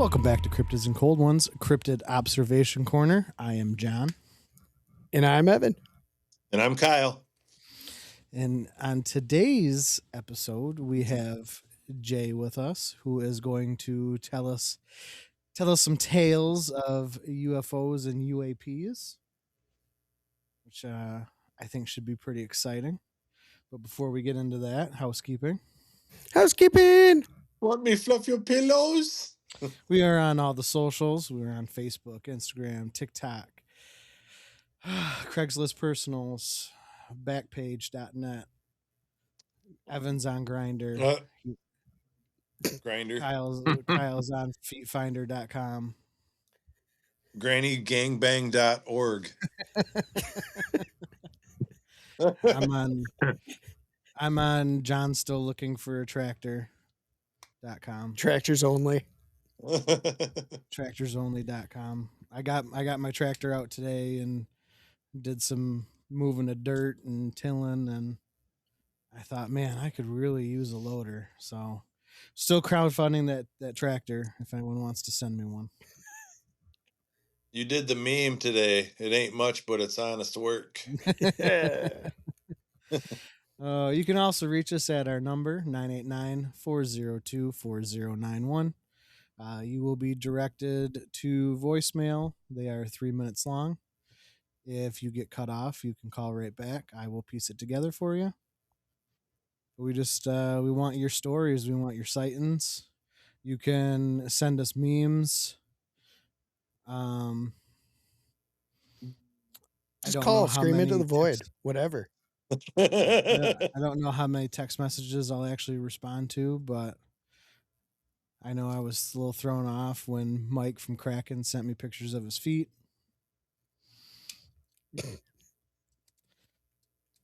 Welcome back to Cryptids and Cold Ones, Cryptid Observation Corner. I am John. And I'm Evan. And I'm Kyle. And on today's episode, we have Jay with us, who is going to tell us some tales of UFOs and UAPs, which I think should be pretty exciting. But before we get into that, housekeeping. Want me fluff your pillows? We are on all the socials. We're on Facebook, Instagram, TikTok, Craigslist Personals, Backpage.net. Evan's on Grindr. Grindr. Kyle's on feetfinder.com. GrannyGangbang.org. I'm on John still looking for a tractor.com. Tractors only. Tractorsonly.com. I got my tractor out today and did some moving of dirt and tilling, and I thought, man, I could really use a loader. So still crowdfunding that tractor if anyone wants to send me one. You did the meme today. It ain't much, but it's honest work. You can also reach us at our number, 989-402-4091. You will be directed to voicemail. They are 3 minutes long. If you get cut off, you can call right back. I will piece it together for you. We just we want your stories. We want your sightings. You can send us memes. Just call, scream into the void, whatever. I don't know how many text messages I'll actually respond to, but I know I was a little thrown off when Mike from Kraken sent me pictures of his feet.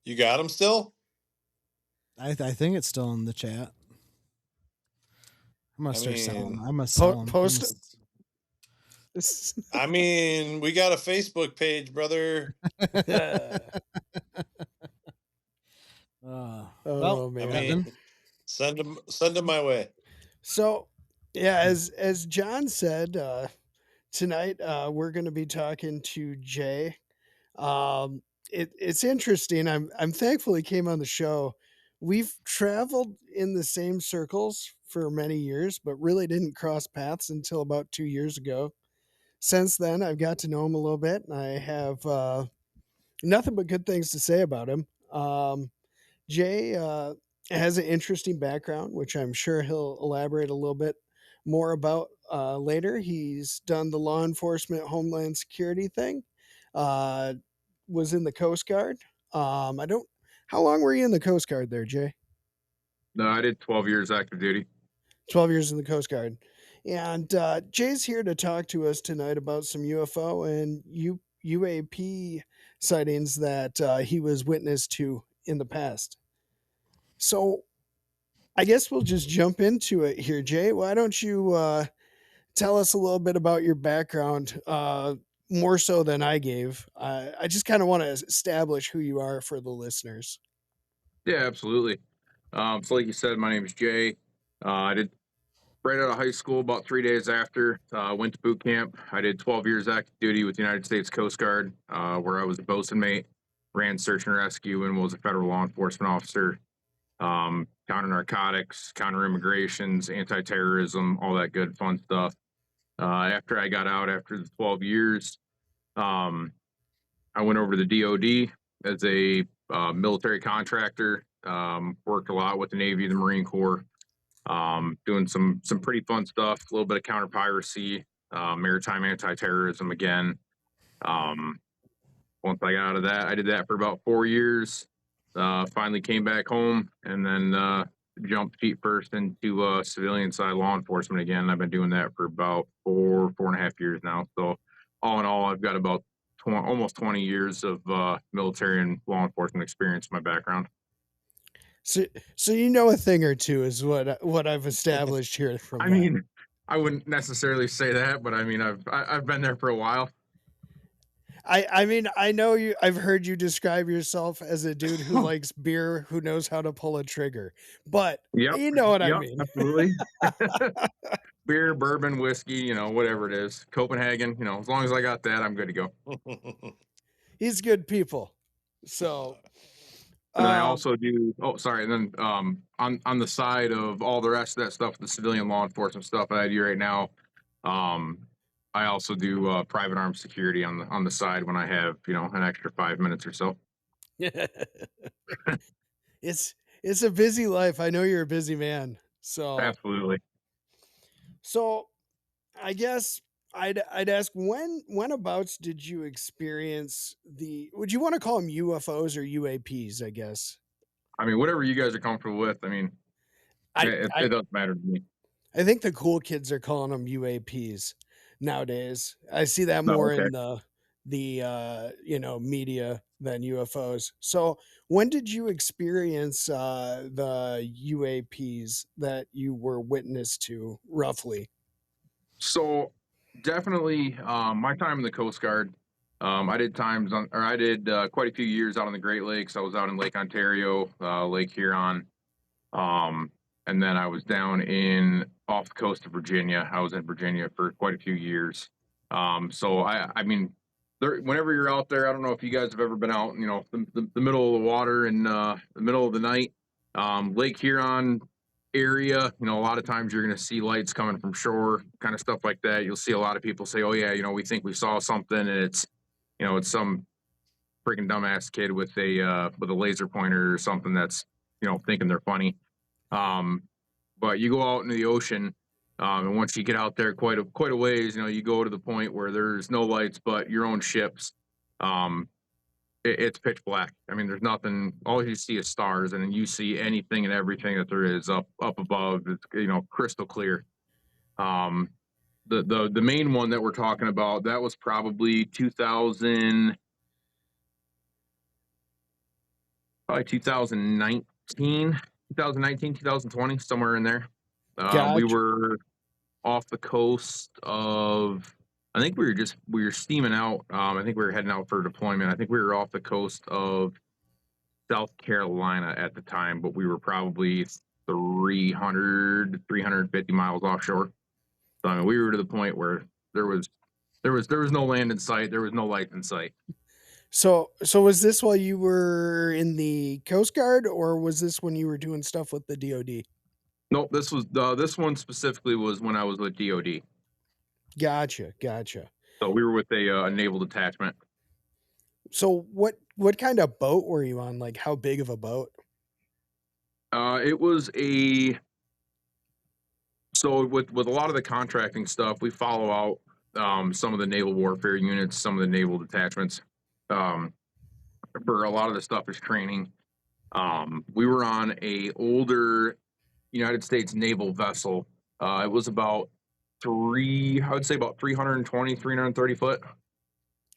You got them still? I think it's still in the chat. I'm gonna start selling. I'm gonna sell them. Post. I mean, we got a Facebook page, brother. Oh man! I mean, send them my way. So, yeah, as John said, tonight we're going to be talking to Jay. It's interesting. I'm thankful he came on the show. We've traveled in the same circles for many years, but really didn't cross paths until about 2 years ago. Since then, I've got to know him a little bit, and I have nothing but good things to say about him. Jay has an interesting background, which I'm sure he'll elaborate a little bit more about later. He's done the law enforcement, homeland security thing. Was in the Coast Guard. How long were you in the Coast Guard there, Jay? No, I did 12 years active duty. 12 years in the Coast Guard. And Jay's here to talk to us tonight about some UFO and UAP sightings that he was witness to in the past. So I guess we'll just jump into it here, Jay. Why don't you tell us a little bit about your background, more so than I gave. I just kind of want to establish who you are for the listeners. Yeah, absolutely. So like you said, my name is Jay. I did right out of high school, about 3 days after, went to boot camp. I did 12 years active duty with the United States Coast Guard, where I was a bosun mate, ran search and rescue, and was a federal law enforcement officer. Counter narcotics, counter immigrations, anti-terrorism, all that good fun stuff. After I got out after the 12 years, I went over to the DOD as a military contractor, worked a lot with the Navy, the Marine Corps, doing some pretty fun stuff, a little bit of counter piracy, maritime anti-terrorism again. Once I got out of that, I did that for about 4 years, finally came back home, and then jumped feet first into civilian side law enforcement again. I've been doing that for about four and a half years now. So all in all, I've got about almost 20 years of military and law enforcement experience in my background. So you know a thing or two is what I've established here. From I mean, I wouldn't necessarily say that, but I mean, I've been there for a while. I mean, I know you. I've heard you describe yourself as a dude who likes beer, who knows how to pull a trigger. But you know what I mean. Absolutely. beer, bourbon, whiskey, whatever it is, Copenhagen, as long as I got that, I'm good to go. He's good people. So, And then I also do. Oh, sorry. And then on the side of all the rest of that stuff, the civilian law enforcement stuff that I do right now, I also do private armed security on the side when I have an extra 5 minutes or so. it's a busy life. I know you're a busy man. Absolutely. So I guess I'd ask whenabouts did you experience would you want to call them UFOs or UAPs, I guess? I mean, whatever you guys are comfortable with. I mean, I it doesn't matter to me. I think the cool kids are calling them UAPs nowadays. I see that Oh, more okay. in the media than UFOs. So when did you experience the UAPs that you were witness to roughly? So definitely, my time in the Coast Guard. I did quite a few years out on the Great Lakes. I was out in Lake Ontario, Lake Huron, and then I was down off the coast of Virginia. I was in Virginia for quite a few years. So I mean, whenever you're out there, I don't know if you guys have ever been out, the middle of the water in the middle of the night, Lake Huron area, a lot of times you're going to see lights coming from shore, kind of stuff like that. You'll see a lot of people say, "Oh yeah, we think we saw something," and it's some freaking dumbass kid with a laser pointer or something that's thinking they're funny. But you go out into the ocean, and once you get out there quite a ways, you go to the point where there's no lights but your own ships. It's pitch black. I mean, there's nothing. All you see is stars, and then you see anything and everything that there is up above. It's crystal clear. The main one that we're talking about, that was probably 2019, two thousand nineteen, 2020, somewhere in there. We Gotcha. were off the coast of, I think we were steaming out. I think we were heading out for deployment. I think we were off the coast of South Carolina at the time, but we were probably 350 miles offshore. So I mean, we were to the point where there was no land in sight. There was no light in sight. So was this while you were in the Coast Guard, or was this when you were doing stuff with the DoD? Nope, this one specifically was when I was with DoD. Gotcha. So we were with a naval detachment. So what kind of boat were you on? Like, how big of a boat? It was so with a lot of the contracting stuff, we follow out some of the naval warfare units, some of the naval detachments. For a lot of the stuff is training. We were on a older United States naval vessel. It was about I would say about 320, 330 foot.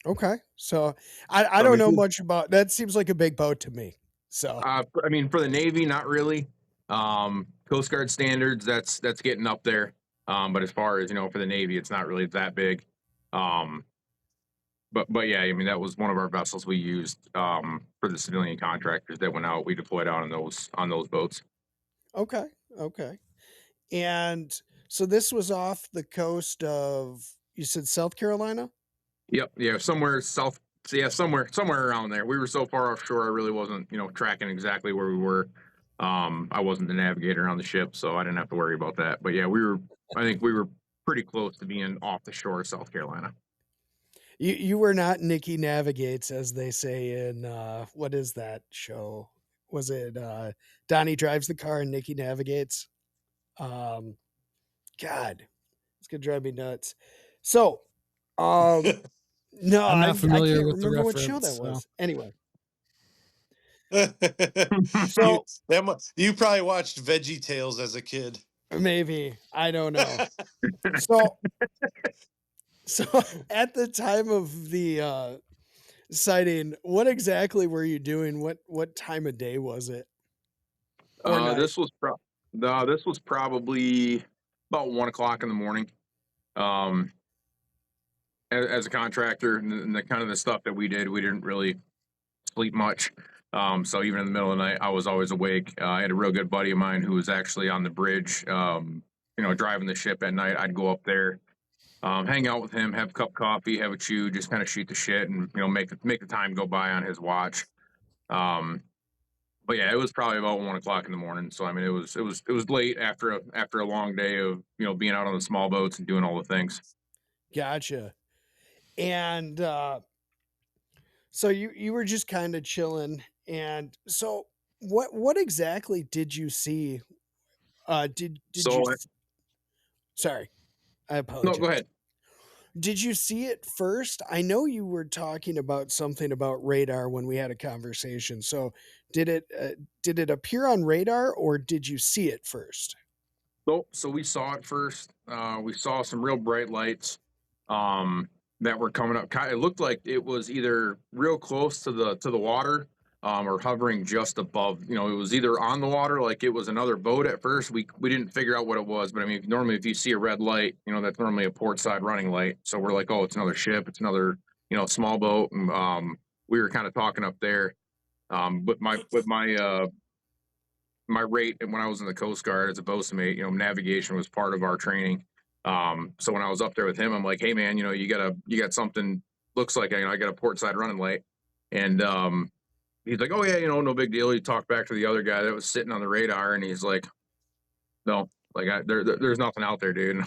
Okay. So I don't know much about that. Seems like a big boat to me. So I mean, for the Navy, not really. Coast Guard standards, that's getting up there. But as far as for the Navy, it's not really that big. But yeah, I mean, that was one of our vessels we used for the civilian contractors that went out. We deployed out on those boats. okay. And so this was off the coast of, you said, South Carolina? Yep. Yeah. Somewhere south. So yeah, somewhere around there. We were so far offshore, I really wasn't tracking exactly where we were. I wasn't the navigator on the ship, so I didn't have to worry about that. But yeah, I think we were pretty close to being off the shore of South Carolina. You were not Nikki Navigates, as they say in what is that show? Was it Donnie drives the car and Nikki navigates? God, it's gonna drive me nuts. So, no, I'm not familiar I can't with the remember what show reference, that was. so. Anyway, you, so you probably watched Veggie Tales as a kid. maybe I don't know. So at the time of the sighting, what exactly were you doing? What time of day was it? Or night? This was probably about 1 o'clock in the morning. As a contractor, and the kind of the stuff that we did, we didn't really sleep much. So even in the middle of the night, I was always awake. I had a real good buddy of mine who was actually on the bridge driving the ship at night, I'd go up there, hang out with him, have a cup of coffee, have a chew, just kind of shoot the shit, and make the time go by on his watch. But yeah, it was probably about 1 o'clock in the morning. So I mean, it was late after a long day of being out on the small boats and doing all the things. Gotcha. And so you were just kind of chilling, and so what exactly did you see? Did So you? Sorry, I no, apologize. go ahead. Did you see it first? I know you were talking about something about radar when we had a conversation. So did it appear on radar, or did you see it first? So we saw it first. We saw some real bright lights that were coming up. It looked like it was either real close to the water, or hovering just above. It was either on the water, like it was another boat at first. We didn't figure out what it was, but I mean, normally if you see a red light, that's normally a port side running light. So we're like, oh, it's another ship. It's another small boat. And we were kind of talking up there with my rate when I was in the Coast Guard as a bosun mate. Navigation was part of our training. So when I was up there with him, I'm like, hey man, you got something, looks like I got a port side running light. And he's like, oh yeah, no big deal. He talked back to the other guy that was sitting on the radar, and he's like, no, like there's nothing out there, dude.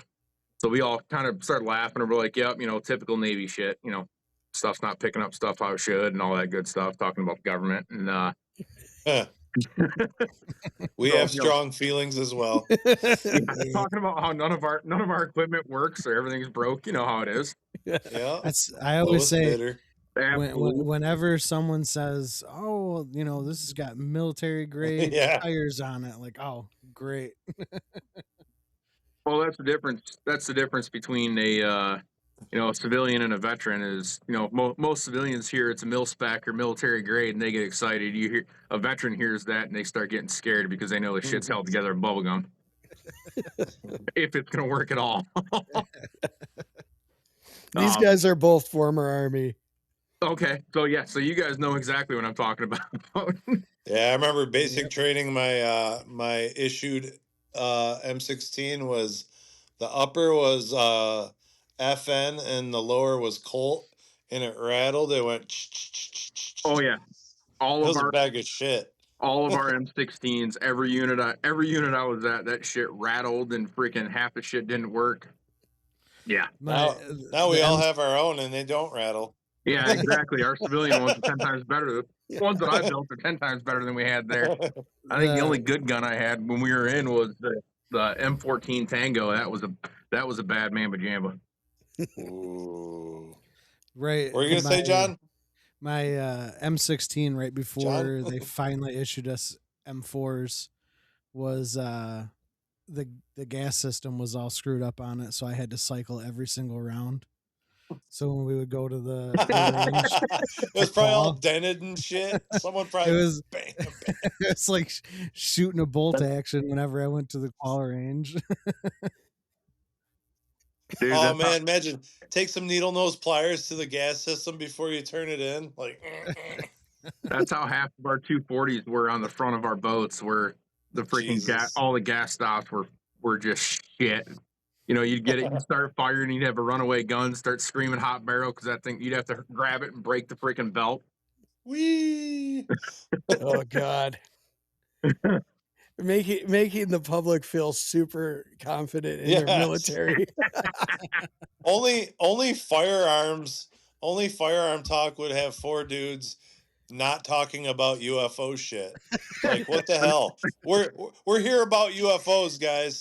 So we all kind of started laughing, and we're like, yep, typical Navy shit, stuff's not picking up stuff how it should and all that good stuff, talking about the government. And we have strong feelings as well. Talking about how none of our equipment works or everything's broke. You know how it is. Yeah. I always say Absolutely. whenever someone says, "Oh, this has got military grade tires on it," like, "Oh, great." Well, that's the difference. That's the difference between a civilian and a veteran. Is most civilians hear it's a mil spec or military grade, and they get excited. You hear a veteran hears that, and they start getting scared because they know the shit's held together in bubble gum. If it's gonna work at all. These guys are both former Army. Okay, so you guys know exactly what I'm talking about. Yeah, I remember basic training. My issued M16 was, the upper was FN and the lower was Colt, and it rattled. It went. Oh yeah, all of our bag of shit. All of our M16s, every unit I was at, that shit rattled and freaking half the shit didn't work. Yeah. Now we all have our own and they don't rattle. Yeah, exactly. Our civilian ones are 10 times better. The ones that I built are 10 times better than we had there. I think the only good gun I had when we were in was the M14 Tango. That was a bad mamba jamba. Ooh. Right. What are you gonna say, John? My M16 right before they finally issued us M4s was the gas system was all screwed up on it, so I had to cycle every single round. So when we would go to the range, it was probably all dented and shit. Someone probably bang. It's like shooting a bolt action whenever I went to the qual range. Dude, oh man, imagine take some needle nose pliers to the gas system before you turn it in. Like that's how half of our 240s were on the front of our boats, where the freaking all the gas stops were just shit. You'd get it, you'd start firing, you'd have a runaway gun, start screaming hot barrel because that thing, you'd have to grab it and break the freaking belt. Whee! Oh God. Making the public feel super confident in their military. only firearm talk would have four dudes not talking about UFO shit. Like, what the hell? We're here about UFOs, guys.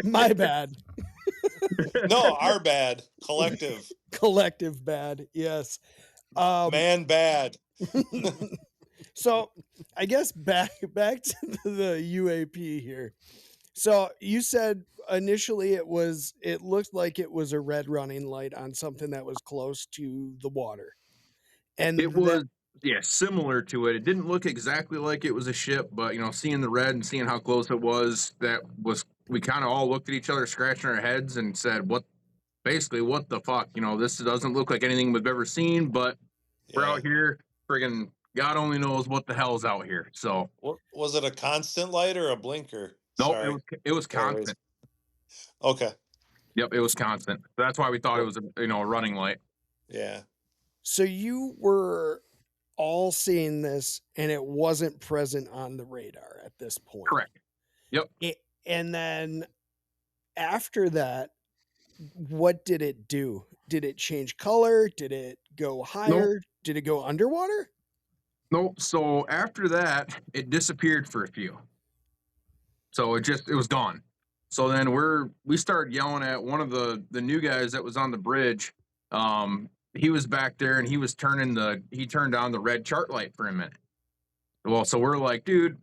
My bad. No, our bad. Collective bad. Yes. Man bad. So I guess back to the UAP here. So you said initially it looked like it was a red running light on something that was close to the water. And it was similar to it. It didn't look exactly like it was a ship, but seeing the red and seeing how close it was, we kind of all looked at each other, scratching our heads, and said, what the fuck? This doesn't look like anything we've ever seen, but we're out here, friggin' God only knows what the hell's out here. So was it a constant light or a blinker? Nope, it was constant. Okay. Yep, it was constant. That's why we thought it was a running light. Yeah. So you were all seeing this and it wasn't present on the radar at this point. Correct. Yep. And then after that, what did it do? Did it change color? Did it go higher? Nope. Did it go underwater? Nope. So after that, it disappeared for a few. So it was gone. So then we started yelling at one of the new guys that was on the bridge. He was back there and he turned on the red chart light for a minute. Well, so we're like, dude,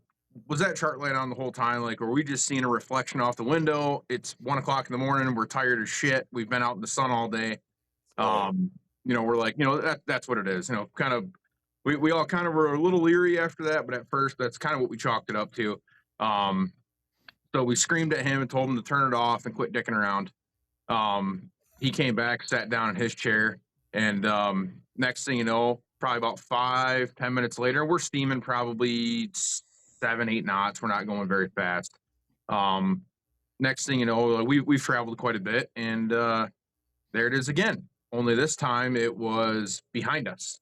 was that chart light on the whole time? Like, are we just seeing a reflection off the window? It's 1 o'clock in the morning. We're tired as shit. We've been out in the sun all day. Right. We're like, that's what it is. Kind of, we all kind of were a little leery after that, but at first, that's kind of what we chalked it up to. So we screamed at him and told him to turn it off and quit dicking around. He came back, sat down in his chair, and next thing you know, probably about 5-10 minutes later, we're steaming probably 7-8 knots. We're not going very fast. Next thing you know, we've traveled quite a bit, and there it is again. Only this time it was behind us.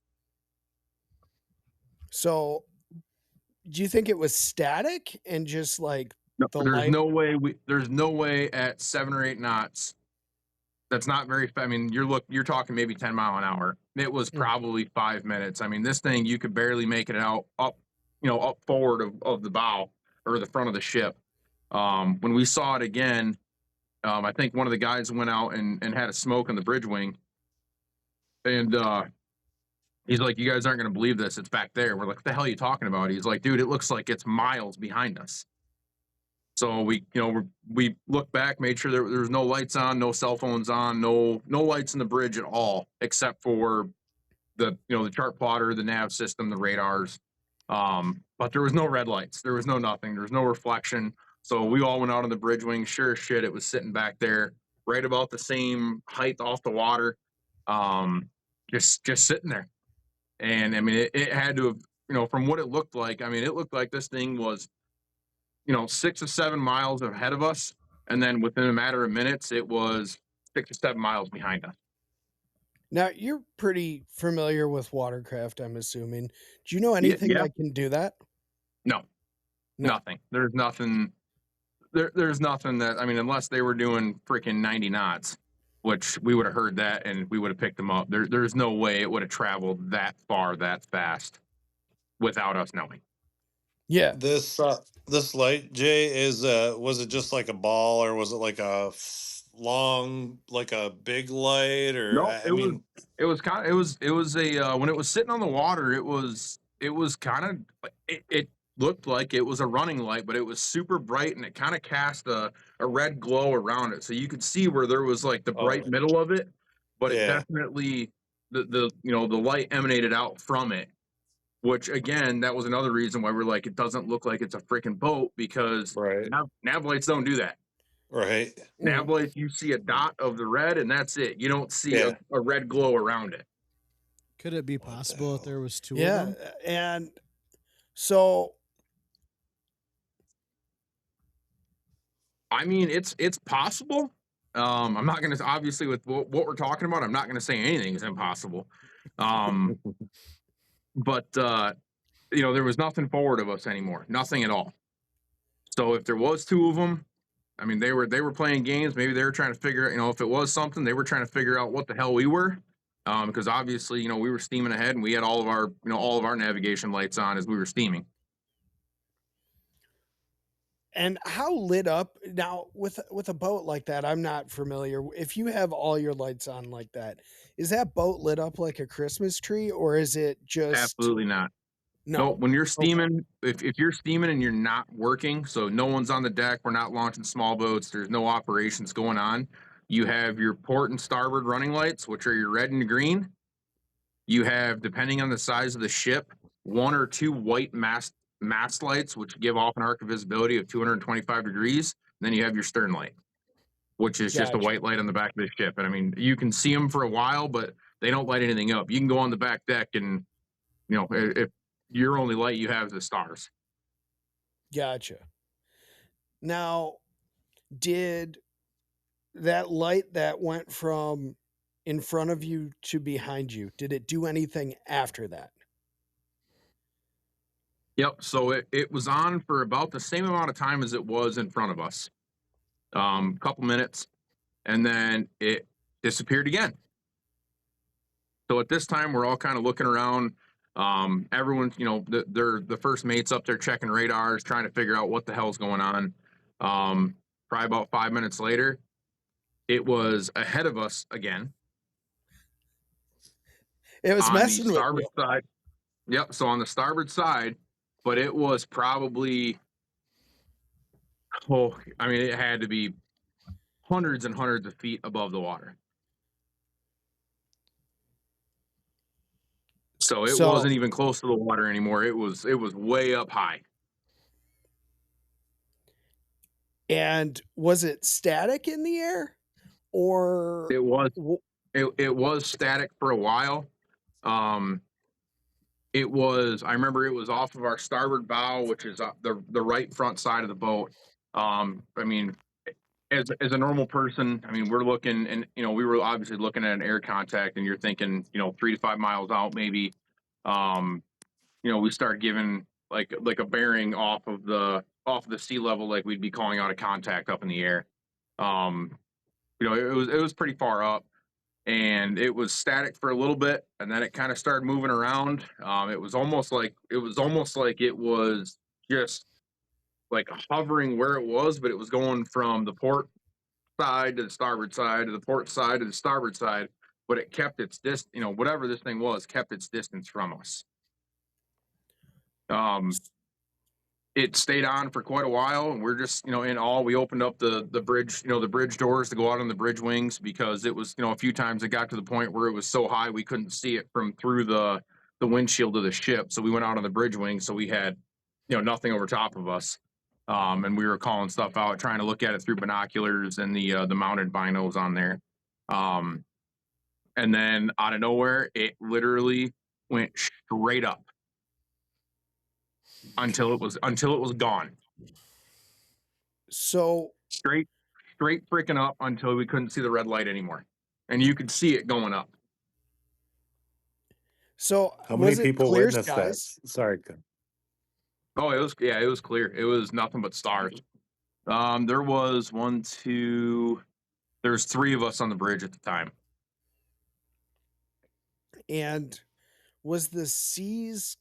So do you think it was static and just like No, the there's light? there's no way at 7 or 8 knots. That's not very. I mean, you're talking maybe 10 mile an hour. It was probably 5 minutes. I mean, this thing you could barely make it out up forward of the bow or the front of the ship. When we saw it again, I think one of the guys went out and had a smoke on the bridge wing, and he's like, "You guys aren't going to believe this. It's back there." We're like, "What the hell are you talking about?" He's like, "Dude, it looks like it's miles behind us." So we looked back, made sure there was no lights on, no cell phones on, no lights in the bridge at all, except for the chart plotter, the nav system, the radars. But there was no red lights. There was no nothing. There was no reflection. So we all went out on the bridge wing. Sure as shit, it was sitting back there, right about the same height off the water, just sitting there. And I mean, it had to have, from what it looked like. I mean, it looked like this thing was 6 or 7 miles ahead of us, and then within a matter of minutes, it was 6 or 7 miles behind us. Now you're pretty familiar with watercraft, I'm assuming. Do you know anything that can do that? No, nothing. There's nothing. There's nothing that, I mean, unless they were doing freaking 90 knots, which we would have heard that and we would have picked them up. There's no way it would have traveled that far that fast without us knowing. Yeah. This light, Jay, was it just like a ball, or was it like a long, like a big light? Or No, I mean, it was a when it was sitting on the water, it was kind of it looked like it was a running light, but it was super bright and it kind of cast a red glow around it, so you could see where there was like the bright middle of it, but it yeah, definitely the light emanated out from it. Which again, that was another reason why we're like, it doesn't look like it's a freaking boat, because right, nav lights don't do that. right. Nav lights, you see a dot of the red, and that's it. You don't see Yeah. a red glow around it. Could it be possible that there was two of Yeah. them? And so I mean, it's possible. I'm not going to, obviously, with what we're talking about, I'm not going to say anything is impossible. But there was nothing forward of us anymore, nothing at all. So if there was two of them, I mean, they were playing games. Maybe they were trying to figure out, if it was something, they were trying to figure out what the hell we were. Because obviously, we were steaming ahead and we had all of our navigation lights on as we were steaming. And how lit up now with a boat like that? I'm not familiar. If you have all your lights on like that, is that boat lit up like a Christmas tree, or is it just Absolutely not. no? When you're steaming, if you're steaming and you're not working, so no one's on the deck, we're not launching small boats, there's no operations going on. You have your port and starboard running lights, which are your red and green. You have, depending on the size of the ship, 1 or 2 white mast lights, which give off an arc of visibility of 225 degrees. And then you have your stern light, which is just a Gotcha. white light on the back of the ship. And I mean, you can see them for a while, but they don't light anything up. You can go on the back deck and, if your only light you have is the stars. Gotcha. Now, did that light that went from in front of you to behind you, did it do anything after that? Yep. So it was on for about the same amount of time as it was in front of us. Couple minutes, and then it disappeared again. So at this time, we're all kind of looking around. Everyone's, they're the first mates up there checking radars, trying to figure out what the hell's going on. Probably about 5 minutes later, it was ahead of us again It was on the messing with starboard you. side. Yep. So on the starboard side, but it was probably, it had to be hundreds and hundreds of feet above the water. So it So, wasn't even close to the water anymore. It was way up high. and was it static in the air, or It was static for a while. It was, I remember it was off of our starboard bow, which is the right front side of the boat. I mean, as a normal person, I mean, we're looking, and we were obviously looking at an air contact, and you're thinking, 3 to 5 miles out, maybe. We start giving like a bearing off of the sea level, like we'd be calling out a contact up in the air. It was pretty far up, and it was static for a little bit, and then it kind of started moving around. It was almost like it was just like hovering where it was, but it was going from the port side to the starboard side to the port side to the starboard side, but it kept its whatever this thing was, kept its distance from us. It stayed on for quite a while, and we're just, in awe. We opened up the bridge, the bridge doors to go out on the bridge wings, because it was, a few times it got to the point where it was so high we couldn't see it from through the windshield of the ship. So we went out on the bridge wings, so we had, nothing over top of us. And we were calling stuff out, trying to look at it through binoculars and the mounted binos on there. And then out of nowhere, it literally went straight up until it was gone. so Straight freaking up until we couldn't see the red light anymore, and you could see it going up. so How was many it people clear witnessed that? skies? Sorry. Oh, it was clear. It was nothing but stars. There was there's 3 of us on the bridge at the time. And was the seas,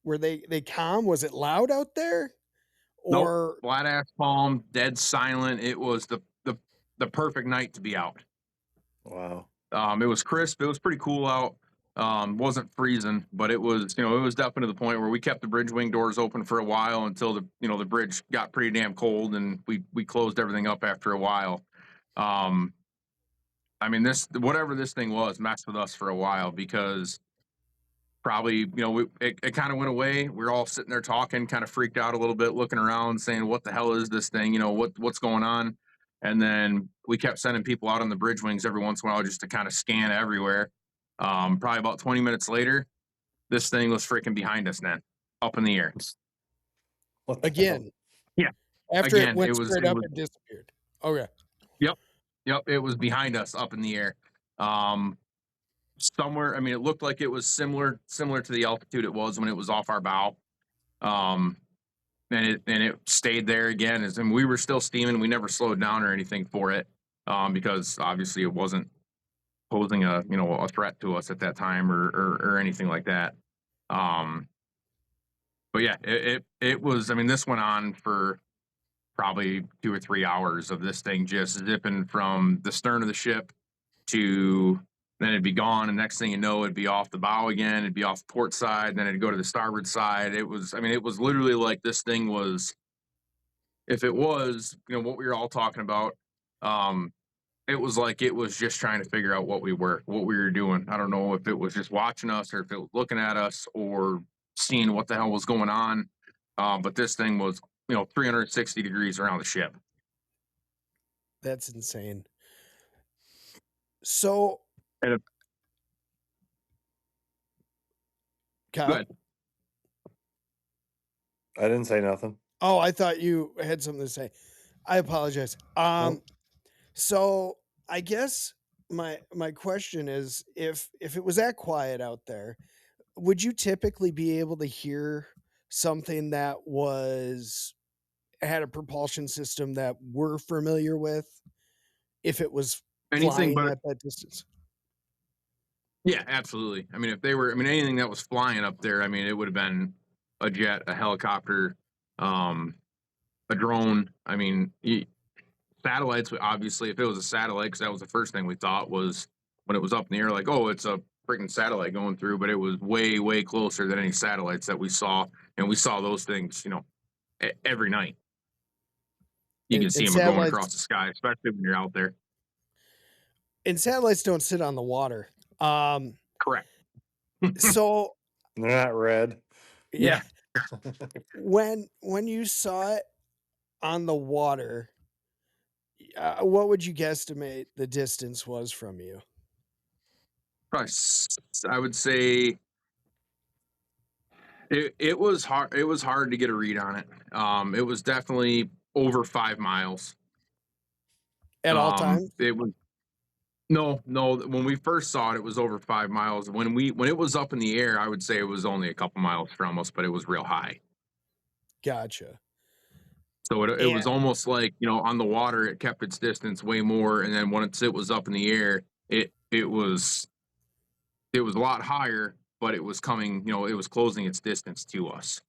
were they calm? Was it loud out there? Nope. Or Flat ass calm, dead silent. It was the perfect night to be out. Wow. It was crisp. It was pretty cool out. Wasn't freezing, but it was, it was definitely to the point where we kept the bridge wing doors open for a while until the bridge got pretty damn cold, and we closed everything up after a while. Whatever this thing was messed with us for a while, because probably, it kind of went away. We were all sitting there talking, kind of freaked out a little bit, looking around, saying, "What the hell is this thing? What's going on?" And then we kept sending people out on the bridge wings every once in a while just to kind of scan everywhere. Probably about 20 minutes later, this thing was freaking behind us then, up in the air. What the again? hell? Yeah. After Again, it went it was straight up and disappeared. Okay. Yep, it was behind us up in the air. Somewhere, it looked like it was similar to the altitude it was when it was off our bow. And it stayed there again, and we were still steaming. We never slowed down or anything for it, because obviously it wasn't posing a threat to us at that time, or anything like that. But yeah, it was. This went on for probably 2 or 3 hours of this thing just zipping from the stern of the ship to, then it'd be gone, and next thing you know, it'd be off the bow again, it'd be off the port side, then it'd go to the starboard side. It was literally like this thing was, if it was, what we were all talking about, it was like it was just trying to figure out what we were doing. I don't know if it was just watching us, or if it was looking at us, or seeing what the hell was going on. But this thing was, 360 degrees around the ship. That's insane. So, And Kyle? Go ahead. I didn't say nothing. Oh, I thought you had something to say. I apologize. Nope. So I guess my question is, if it was that quiet out there, would you typically be able to hear something that was had a propulsion system that we're familiar with if it was Anything flying but at that distance? yeah, absolutely. I mean, if they were, I mean, anything that was flying up there, I mean, it would have been a jet, a helicopter, um, a drone. I mean, satellites. Obviously, if it was a satellite, because that was the first thing we thought was when it was up in the air, like, oh, it's a freaking satellite going through. But it was way, way closer than any satellites that we saw, and we saw those things, every night. You can see And them going satellites across the sky, especially when you're out there. and satellites don't sit on the water. Correct. So They're not red. yeah, Yeah. when you saw it on the water, what would you guesstimate the distance was from you? Probably, I would say it was hard. It was hard to get a read on it. It was definitely over 5 miles. At all times? It was no. When we first saw it, it was over 5 miles. When it was up in the air, I would say it was only a couple miles from us, but it was real high. Gotcha. So it And was almost like on the water, it kept its distance way more, and then once it was up in the air, it was a lot higher, but it was coming. It was closing its distance to us.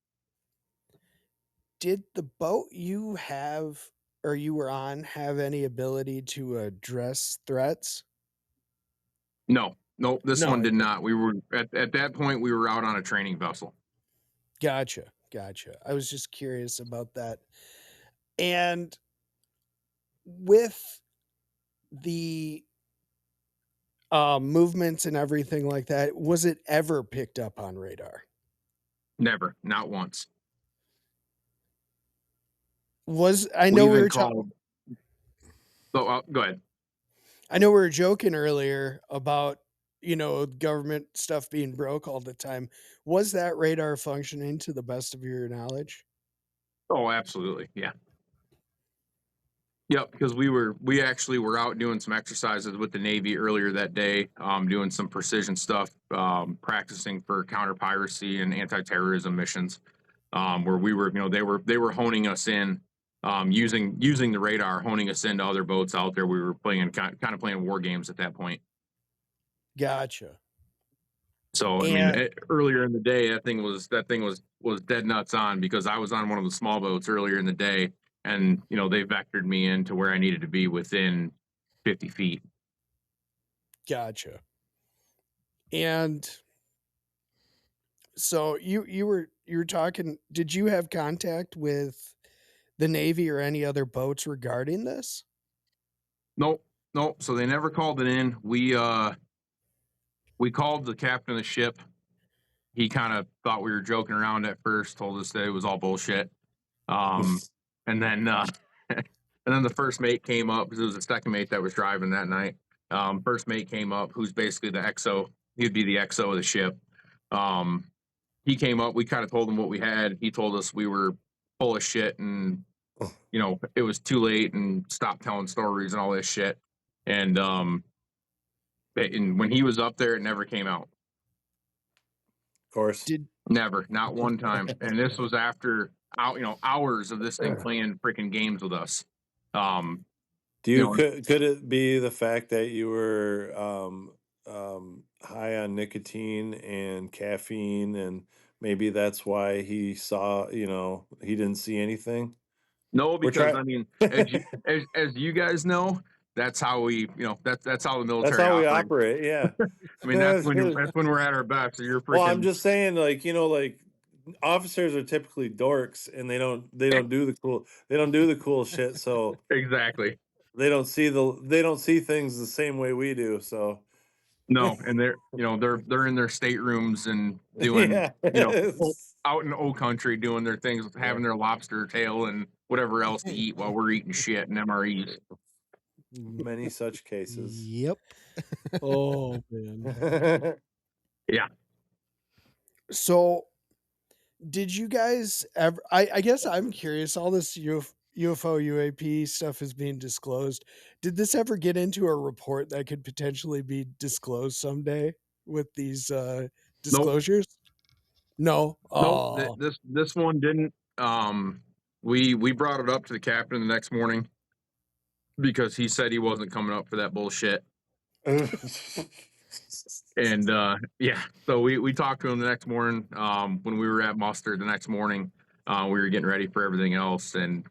did the boat you have or you were on have any ability to address threats? No, no, this No, one it did didn't. not. We were at that point we were out on a training vessel. Gotcha. Gotcha. I was just curious about that. And with the movements and everything like that, was it ever picked up on radar? Never, not once. Was I We know we even were talking. called. So go ahead. I know we were joking earlier about government stuff being broke all the time. Was that radar functioning to the best of your knowledge? Oh, absolutely, yeah. Yep, because we actually were out doing some exercises with the Navy earlier that day, doing some precision stuff, practicing for counter piracy and anti-terrorism missions, where we were, they were honing us in, using the radar, honing us into other boats out there. We were playing kind of playing war games at that point. Gotcha. So I mean, And earlier in the day, that thing was dead nuts on because I was on one of the small boats earlier in the day, and they vectored me into where I needed to be within 50 feet. gotcha. And so you were talking, did you have contact with the Navy or any other boats regarding this? Nope, nope. So they never called it in. We called the captain of the ship. He kind of thought we were joking around at first. Told us that it was all bullshit. Um, and then and then the first mate came up because it was the second mate that was driving that night. First mate came up, who's basically the XO. He'd be the XO of the ship. Um, he came up. We kind of told him what we had. He told us we were full of shit and it was too late and stopped telling stories and all this shit. And when he was up there, it never came out. Of course. Did Never, not one time. And this was after hours of this thing playing freaking games with us. Um, Could it be the fact that you were high on nicotine and caffeine, and maybe that's why he saw, he didn't see anything? no, We're because trying. I mean, as you guys know, that's how that's how the That's military how we operates. operate. Yeah. I mean, that's when we're at our best. So you're Well, I'm freaking just saying, like officers are typically dorks, and they don't do the cool shit, so exactly. they don't see things the same way we do. So No, and they're in their staterooms and doing yeah, out in old country doing their things, yeah. having their lobster tail and whatever else to eat while we're eating shit and MREs. Many such cases. Yep. Oh man. Yeah. So did you guys ever I guess I'm curious, all this UFO UAP stuff is being disclosed. Did this ever get into a report that could potentially be disclosed someday with these Nope, disclosures? No. nope. Oh, This one didn't. We brought it up to the captain the next morning because he said he wasn't coming up for that bullshit. And yeah, so we talked to him the next morning when we were at muster the next morning. We were getting ready for everything else, and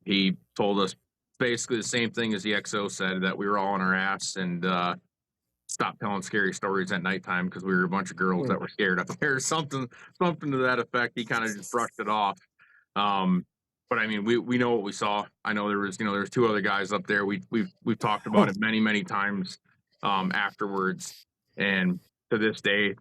he told us basically the same thing as the XO said, that we were all on our ass and stop telling scary stories at nighttime because we were a bunch of girls that were scared up there, something to that effect. He kind of just brushed it off. Um, but I mean, we know what we saw. I know there was two other guys up there. We've talked about it many times afterwards, and to this day,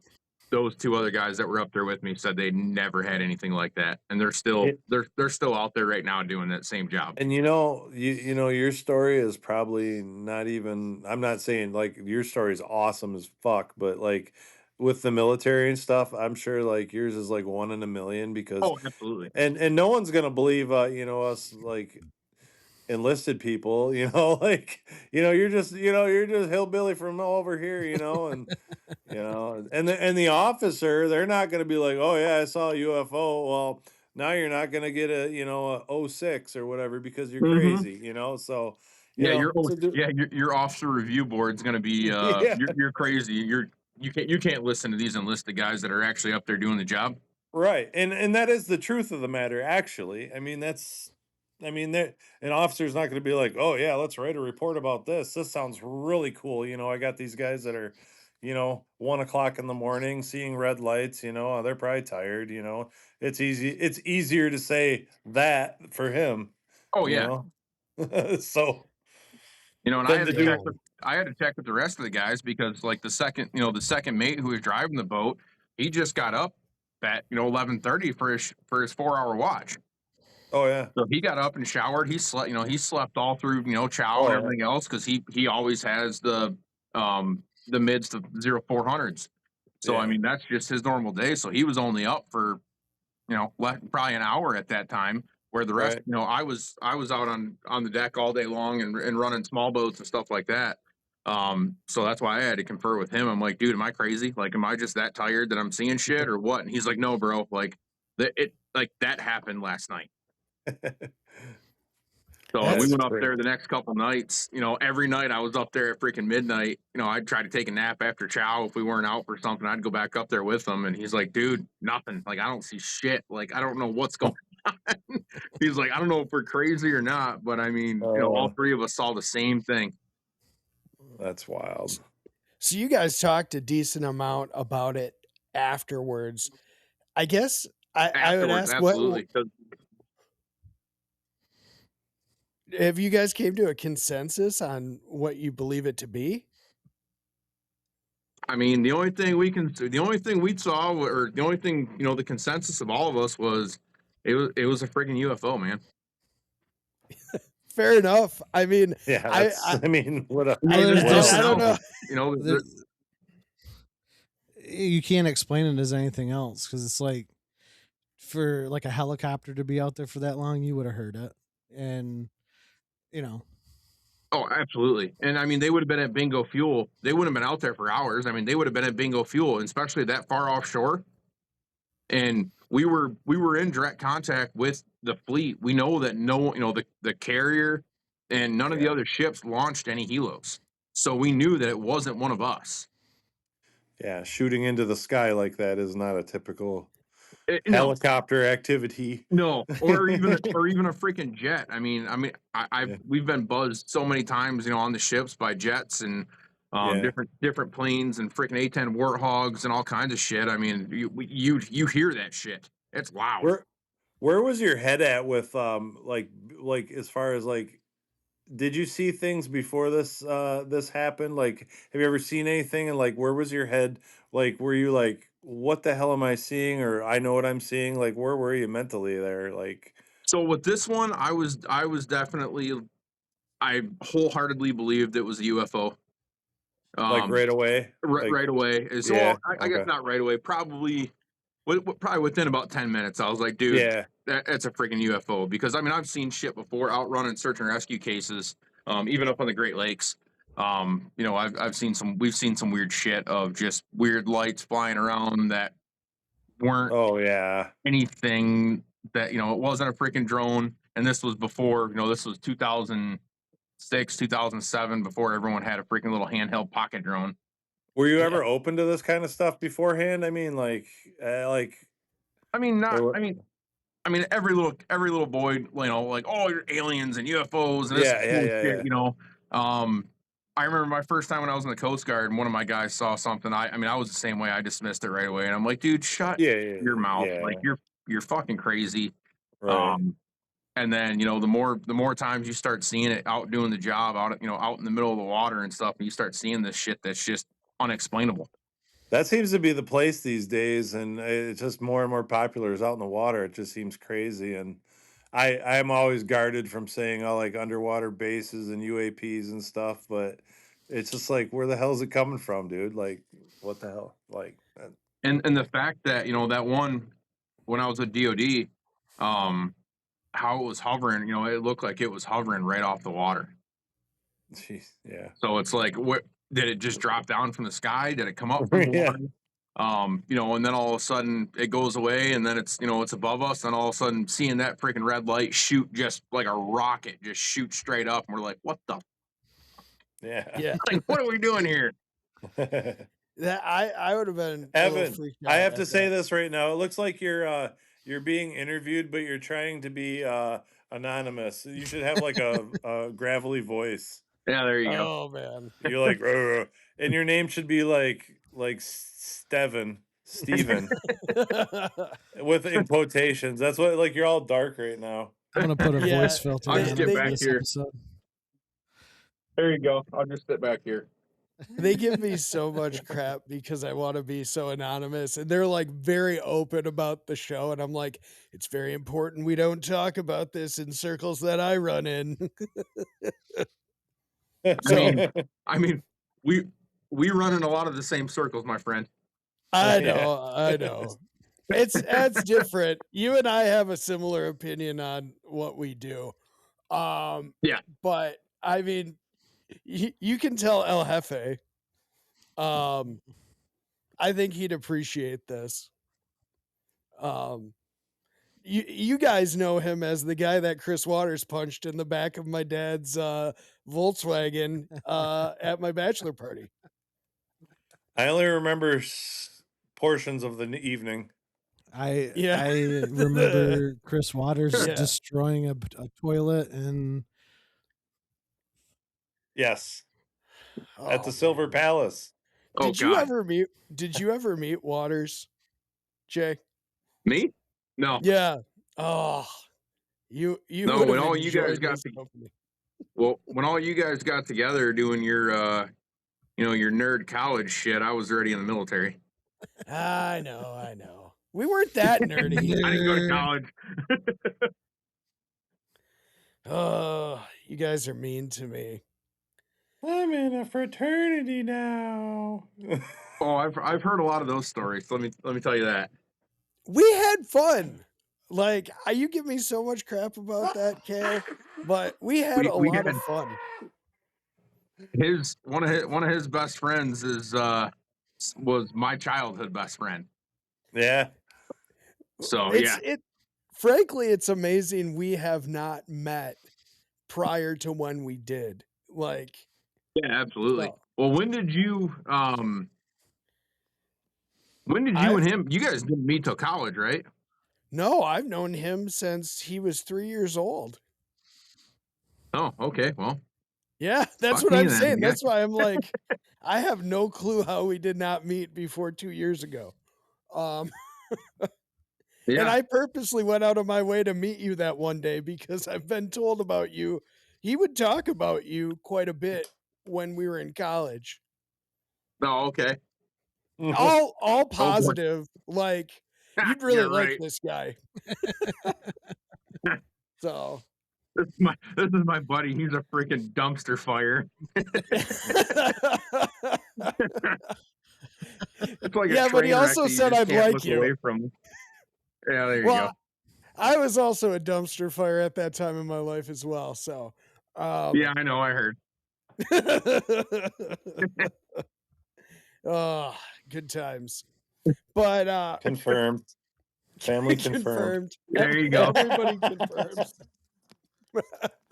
those two other guys that were up there with me said they never had anything like that, and they're still It, they're still out there right now doing that same job. and you know your story is probably not even. I'm not saying like your story is awesome as fuck, but like with the military and stuff, I'm sure like yours is like one in a million because Oh, absolutely. and no one's gonna believe us like enlisted people, like you're just hillbilly from over here, and the officer, they're not going to be like, oh yeah, I saw a UFO. Well, now you're not going to get a O6 or whatever because you're Mm-hmm. crazy, so Yeah, so do, your officer review board's going to be yeah. you're crazy. You can't listen to these enlisted guys that are actually up there doing the job. Right. And that is the truth of the matter, actually. That an officer's not going to be like, "Oh yeah, let's write a report about this. This sounds really cool." I got these guys that are, 1 o'clock in the morning seeing red lights, they're probably tired, It's easier to say that for him, Oh you yeah, know. So and than to do. I had to check with the rest of the guys because like the second mate who was driving the boat, he just got up at 11:30 for his 4 hour watch. Oh yeah. So he got up and showered. He slept all through chow and Oh yeah. everything else because he always has the mids to 0400s. So I Yeah. mean that's just his normal day. So he was only up for probably an hour at that time. Where the rest, Right. I was out on the deck all day long and running small boats and stuff like that. So that's why I had to confer with him. I'm like, dude, am I crazy? Like, am I just that tired that I'm seeing shit or what? And he's like, no, bro. Like, that happened last night. So we that's went up Great. there the next couple nights. Every night I was up there at freaking midnight. I'd try to take a nap after chow if we weren't out for something. I'd go back up there with him, and he's like, "Dude, nothing. Like I don't see shit. Like I don't know what's going on." He's like, "I don't know if we're crazy or not, but I mean, all Uh, three of us saw the same thing." that's wild. so you guys talked a decent amount about it afterwards. I guess I would Afterwards, ask what absolutely. 'Cause, have you guys came to a consensus on what you believe it to be? I mean, the only thing we saw, or the only thing the consensus of all of us was, it was a freaking UFO, man. Fair enough. I mean, Yeah, I that's. I, I mean, what a Well, I, there's What else I, I just don't know. else? You know, there, you can't explain it as anything else because it's like for like a helicopter to be out there for that long, you would have heard it, and you know, Oh, absolutely. And I mean, they would have been at Bingo Fuel. They wouldn't have been out there for hours. I mean, they would have been at Bingo Fuel, and especially that far offshore. And we were in direct contact with the fleet. We know that the carrier and none of the yeah. other ships launched any helos. So we knew that it wasn't one of us. Yeah, shooting into the sky like that is not a typical No, helicopter activity. no, or even a freaking jet. Yeah, We've been buzzed so many times, on the ships by jets and yeah. different planes and freaking A-10 warthogs and all kinds of shit. I mean, you hear that shit. It's loud. Where was your head at with like as far as like did you see things before this happened? Like have you ever seen anything and like where was your head? Like were you like what the hell am I seeing or I know what I'm seeing? Like where were you mentally there? So with this one, I was definitely, I wholeheartedly believed it was a UFO. Like Um, right away? right, Like right away. So yeah, I guess okay. not right away. Probably probably within about 10 minutes, I was like, dude, Yeah. that's a freaking UFO. Because I mean, I've seen shit before, outrunning search and rescue cases, even up on the Great Lakes. You know, we've seen some weird shit of just weird lights flying around that weren't Oh yeah. anything that, you know, it wasn't a freaking drone. And this was before, you know, this was 2006, 2007, before everyone had a freaking little handheld pocket drone. Were you Yeah. ever open to this kind of stuff beforehand? I mean, I mean, there not. were, I mean, every little boy, you know, like, oh, you're aliens and UFOs and this is cool shit, yeah. you know. I remember my first time when I was in the Coast Guard and one of my guys saw something. I mean, I was the same way. I dismissed it right away, and I'm like, dude, shut your mouth. Like, Yeah. you're fucking crazy. Right. Um, and then, you know, the more times you start seeing it out doing the job, out, you know, out in the middle of the water and stuff, and you start seeing this shit that's just unexplainable. That seems to be the place these days, and it's just more and more popular is out in the water. It just seems crazy, and I'm always guarded from saying all like underwater bases and UAPs and stuff, but it's just like, where the hell is it coming from, dude? Like, what the hell? Like, And the fact that, you know, that one when I was with DOD, how it was hovering, you know, it looked like it was hovering right off the water. jeez, yeah, So it's like, what did it just drop down from the sky? Did it come up from the yeah, water? You know, and then all of a sudden it goes away, and then it's, you know, it's above us, and all of a sudden seeing that freaking red light shoot just like a rocket, just shoot straight up, and we're like, what the yeah. Yeah. like, what are we doing here? That I would have been a little Evan, freaked I out have to at say that. this right now. It looks like you're being interviewed, but you're trying to be anonymous. You should have like a gravelly voice. Yeah, there you go. Oh man. You're like, "Rrr," and your name should be like Steven, Steven, with in quotations. That's what, like, you're all dark right now. I'm gonna put a Yeah, voice filter I'll on just it get for back this here. episode. There you go. I'll just sit back here. They give me so much crap because I want to be so anonymous, and they're like very open about the show, and I'm like, it's very important we don't talk about this in circles that I run in. So I mean, we run in a lot of the same circles, my friend. I Yeah. know. It's different. You and I have a similar opinion on what we do. Yeah. But I mean, you can tell El Jefe. I think he'd appreciate this. You guys know him as the guy that Chris Waters punched in the back of my dad's Volkswagen at my bachelor party. I only remember portions of the evening. I Yeah. remember Chris Waters Yeah. destroying a toilet and Yes, at the Oh, Silver man. Palace. Oh Did you God. ever meet Waters, Jay? Me? No. Yeah. Oh, you No, would when have all you guys enjoyed got his to, company. well, when all you guys got together doing your you know, your nerd college shit, I was already in the military. I know. We weren't that nerdy. I didn't go to Nerd. college. Oh, you guys are mean to me. I'm in a fraternity now. Oh, I've heard a lot of those stories. Let me tell you that. We had fun. Like, you give me so much crap about that, Kale, but we had a We lot had of fun. one of his best friends was my childhood best friend. Yeah. So It's yeah. frankly, it's amazing we have not met prior to when we did. Like, Yeah, absolutely. so Well, when did you I've and him, you guys didn't meet till college, right? no, I've known him since he was 3 years old. Oh, okay. Well, Yeah, that's fuck what me I'm then, saying. I guess. That's why I'm like, I have no clue how we did not meet before 2 years ago. And Yeah. I purposely went out of my way to meet you that one day because I've been told about you. He would talk about you quite a bit when we were in college. Oh, okay. All Oh boy. positive, like you'd really You're like right. this guy. So This is my buddy. He's a freaking dumpster fire. It's like a Yeah, but he train wreck also that you said just I'd can't like look away you. from. Yeah, there you go. Well, I was also a dumpster fire at that time in my life as well. So, Yeah, I know. I heard. oh, good times. But Confirmed. Family confirmed. confirmed. There you go. Everybody confirms.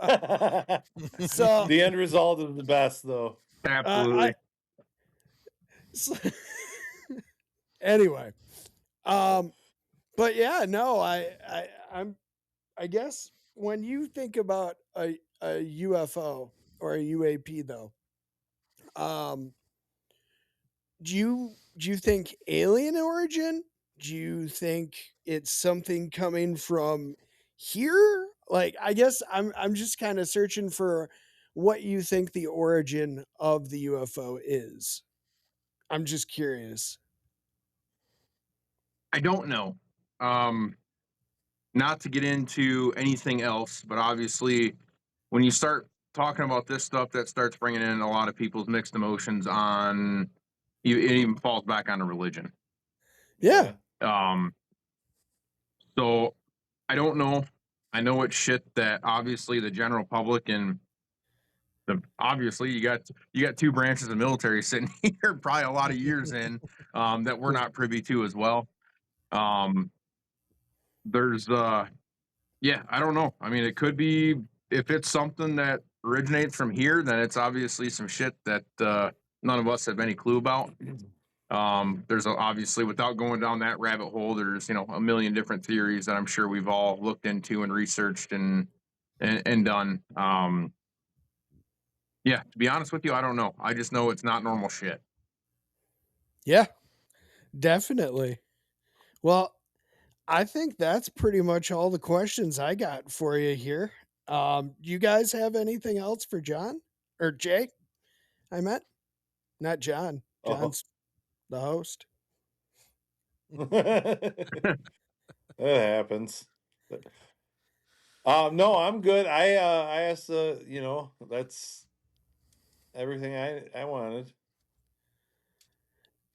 The So, end result is the best, though. I Absolutely. so anyway, um, but yeah, no, I guess when you think about a UFO or a UAP though, um, do you think alien origin? Do you think it's something coming from here? Like, I guess I'm just kind of searching for what you think the origin of the UFO is. I'm just curious. I don't know. Um, Not to get into anything else, but obviously, when you start talking about this stuff, that starts bringing in a lot of people's mixed emotions on. It even falls back onto religion. Yeah. Yeah. Um, so I don't know. I know it's shit that obviously the general public and obviously you got two branches of the military sitting here probably a lot of years in that we're not privy to as well. Um, there's Yeah, I don't know. I mean, it could be if it's something that originates from here, then it's obviously some shit that none of us have any clue about. Obviously, without going down that rabbit hole, there's a million different theories that I'm sure we've all looked into and researched and done. Yeah, to be honest with you, I don't know. I just know it's not normal shit. Yeah, definitely. Well, I think that's pretty much all the questions I got for you here. Do you guys have anything else for John or Jay? I meant not John. Oh. John's the host. That happens. No, I'm good. I asked that's everything I wanted.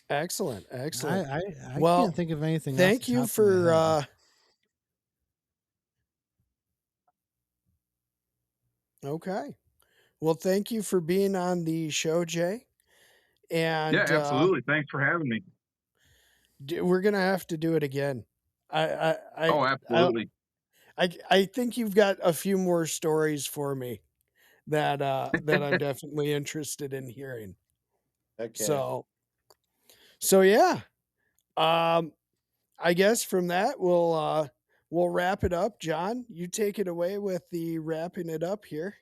Excellent, excellent. I can't Well, think of anything off the thank you top of my for head. okay. Well, thank you for being on the show, Jay. Yeah, And absolutely. Thanks for having me. we're gonna have to do it again. I I I Oh, I absolutely. I think you've got a few more stories for me that I'm definitely interested in hearing. Okay. So yeah. Um I guess from that we'll wrap it up. John, you take it away with the wrapping it up here.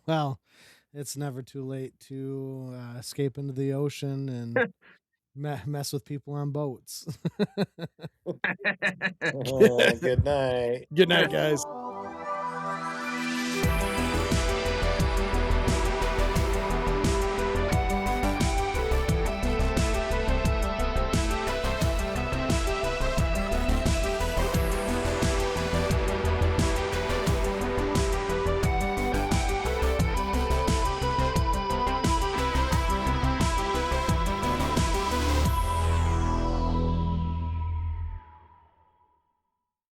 Well, it's never too late to escape into the ocean and mess with people on boats. Good night. Good night, guys.